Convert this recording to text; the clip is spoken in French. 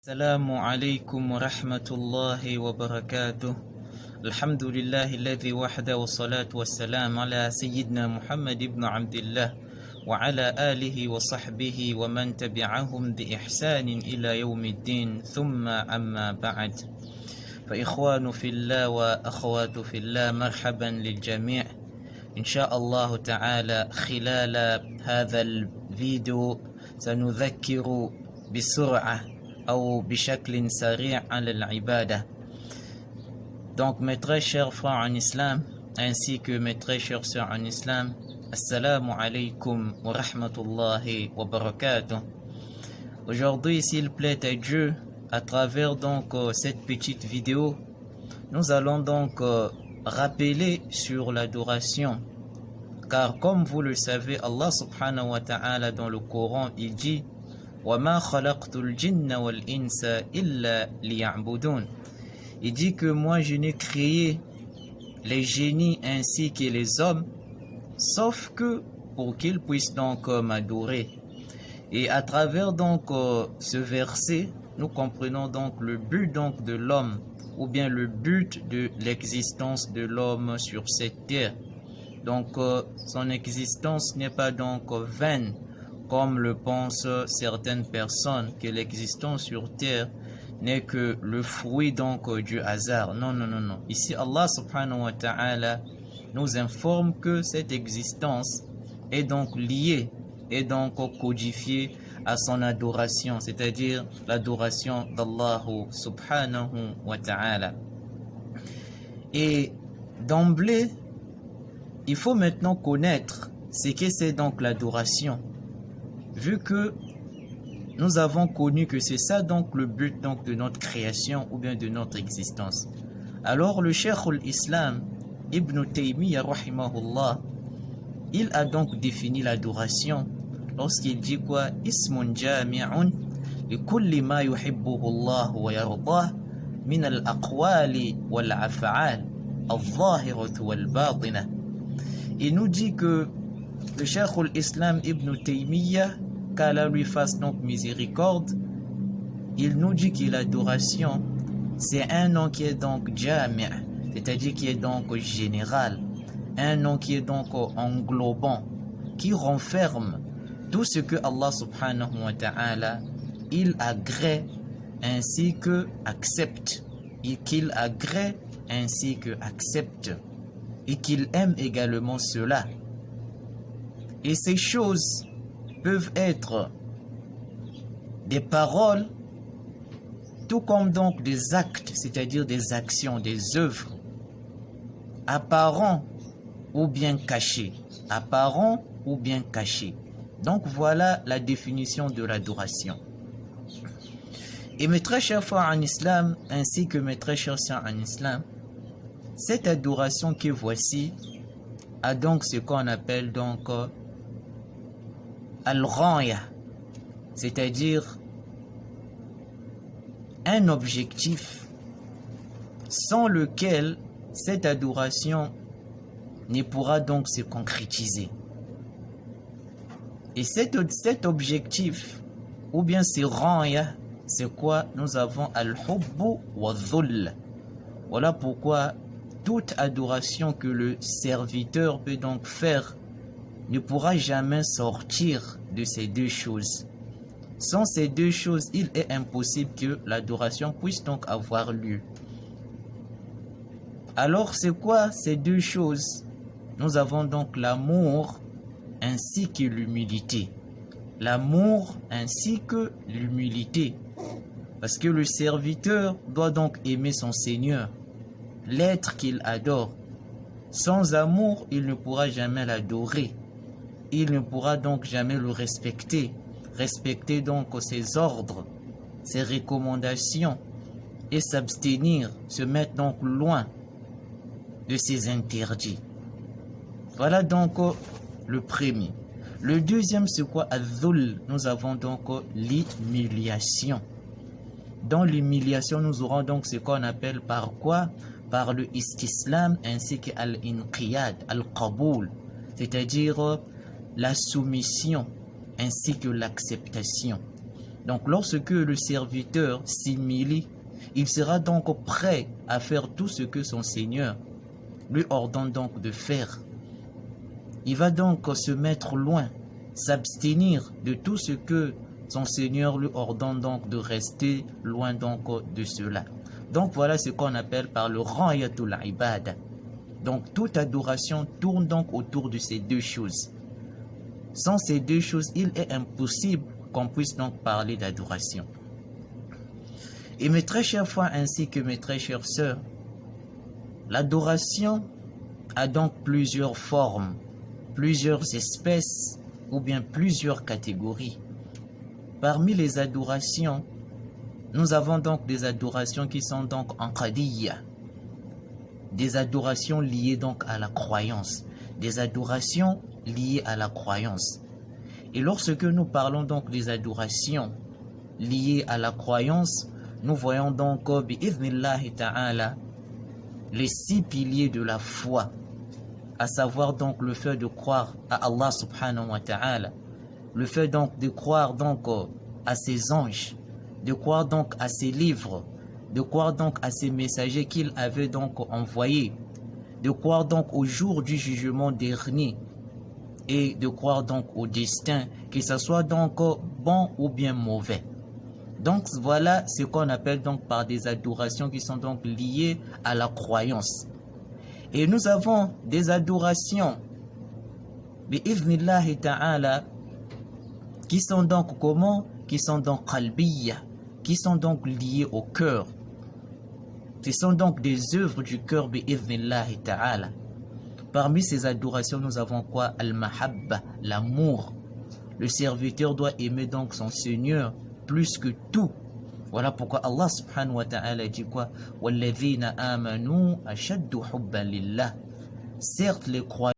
السلام عليكم ورحمة الله وبركاته. الحمد لله الذي وحده والصلاة والسلام على سيدنا محمد بن عبد الله وعلى آله وصحبه ومن تبعهم بإحسان إلى يوم الدين ثم أما بعد فإخوان في الله وأخوات في الله مرحبا للجميع إن شاء الله تعالى. خلال هذا الفيديو سنذكر بسرعة ou بشكل سريع على العبادة. Donc mes très chers frères en islam ainsi que mes très chers sœurs en islam, assalamu alaikum wa rahmatullahi wa barakatuh. Aujourd'hui, s'il plaît à Dieu, à travers donc cette petite vidéo, nous allons donc rappeler sur l'adoration, car comme vous le savez, Allah subhanahu wa ta'ala dans le Coran il dit وَمَا خَلَقْتُ الْجِنَّ وَالْإِنسَ إِلَّا لِيَعْبُدُونَ. Il dit que moi je n'ai créé les génies ainsi que les hommes sauf que pour qu'ils puissent donc m'adorer. Et à travers donc ce verset, nous comprenons donc le but donc de l'homme, ou bien le but de l'existence de l'homme sur cette terre. Donc son existence n'est pas donc vaine, comme le pensent certaines personnes, que l'existence sur terre n'est que le fruit donc du hasard. Non, non, non, non. Ici, Allah subhanahu wa ta'ala nous informe que cette existence est donc liée et donc codifiée à son adoration, c'est-à-dire l'adoration d'Allah subhanahu wa ta'ala. Et d'emblée, il faut maintenant connaître ce que c'est donc l'adoration. Vu que nous avons connu que c'est ça donc le but donc de notre création ou bien de notre existence. Alors le Cheikh al-Islam Ibn Taymiyyah rahimahullah, il a donc défini l'adoration lorsqu'il dit quoi? Ismun jami'un li kulli ma yuhibbuhu Allah wa yardah min al-aqwali wal af'al al-zahirati wal batinah. Il nous dit que le Cheikh al-Islam Ibn Taymiyyah, qu'Allah lui fasse donc miséricorde, il nous dit que l'adoration, c'est un nom qui est donc jami', c'est-à-dire qui est donc général, un nom qui est donc englobant, qui renferme tout ce que Allah subhanahu wa ta'ala, il agrée ainsi que accepte, et qu'il agrée ainsi que accepte, et qu'il aime également cela. Et ces choses peuvent être des paroles, tout comme donc des actes, c'est-à-dire des actions, des œuvres, apparents ou bien cachés, apparents ou bien cachés. Donc voilà la définition de l'adoration. Et mes très chers frères en islam, ainsi que mes très chers sœurs en islam, cette adoration que voici a donc ce qu'on appelle donc al-ghaya, c'est-à-dire un objectif sans lequel cette adoration ne pourra donc se concrétiser. Et cet objectif, ou bien ce ghaya, c'est quoi? Nous avons al-hubbu wa dhull. Voilà pourquoi toute adoration que le serviteur peut donc faire ne pourra jamais sortir de ces deux choses. Sans ces deux choses, il est impossible que l'adoration puisse donc avoir lieu. Alors, c'est quoi ces deux choses? Nous avons donc l'amour ainsi que l'humilité. L'amour ainsi que l'humilité. Parce que le serviteur doit donc aimer son Seigneur, l'être qu'il adore. Sans amour, il ne pourra jamais l'adorer. Il ne pourra donc jamais le respecter. Respecter donc ses ordres, ses recommandations et s'abstenir, se mettre donc loin de ses interdits. Voilà donc le premier. Le deuxième, c'est quoi? Al-dhul. Nous avons donc l'humiliation. Dans l'humiliation, nous aurons donc ce qu'on appelle par quoi? Par le istislam ainsi que al-inqiyad, al-qaboul, c'est-à-dire la soumission ainsi que l'acceptation. Donc lorsque le serviteur s'humilie, il sera donc prêt à faire tout ce que son Seigneur lui ordonne donc de faire. Il va donc se mettre loin, s'abstenir de tout ce que son Seigneur lui ordonne donc de rester loin donc de cela. Donc voilà ce qu'on appelle par le Ghayatul Ibada. Donc toute adoration tourne donc autour de ces deux choses. Sans ces deux choses, il est impossible qu'on puisse donc parler d'adoration. Et mes très chers frères ainsi que mes très chères sœurs, l'adoration a donc plusieurs formes, plusieurs espèces ou bien plusieurs catégories. Parmi les adorations, nous avons donc des adorations qui sont donc en qadiyya, des adorations liées donc à la croyance, des adorations liées à la croyance. Et lorsque nous parlons donc des adorations liées à la croyance, nous voyons donc bi'idhnillahi ta'ala les 6 piliers de la foi, à savoir donc le fait de croire à Allah subhanahu wa ta'ala, le fait donc de croire donc à ses anges, de croire donc à ses livres, de croire donc à ses messagers qu'il avait donc envoyés, de croire donc au jour du jugement dernier et de croire donc au destin, que ce soit donc bon ou bien mauvais. Donc voilà ce qu'on appelle donc par des adorations qui sont donc liées à la croyance. Et nous avons des adorations bi'idhnillahi ta'ala qui sont donc comment? Qui sont donc qalbiyya, qui sont donc liées au cœur. Ce sont donc des œuvres du cœur bi'idhnillahi ta'ala. Parmi ces adorations, nous avons quoi? Al-mahabba, l'amour. Le serviteur doit aimer donc son Seigneur plus que tout. Voilà pourquoi Allah subhanahu wa ta'ala dit quoi? وَالَّذِينَ آمَنُوا أَشَدُّ حُبًّا لِلَّهِ. Certes, les croyants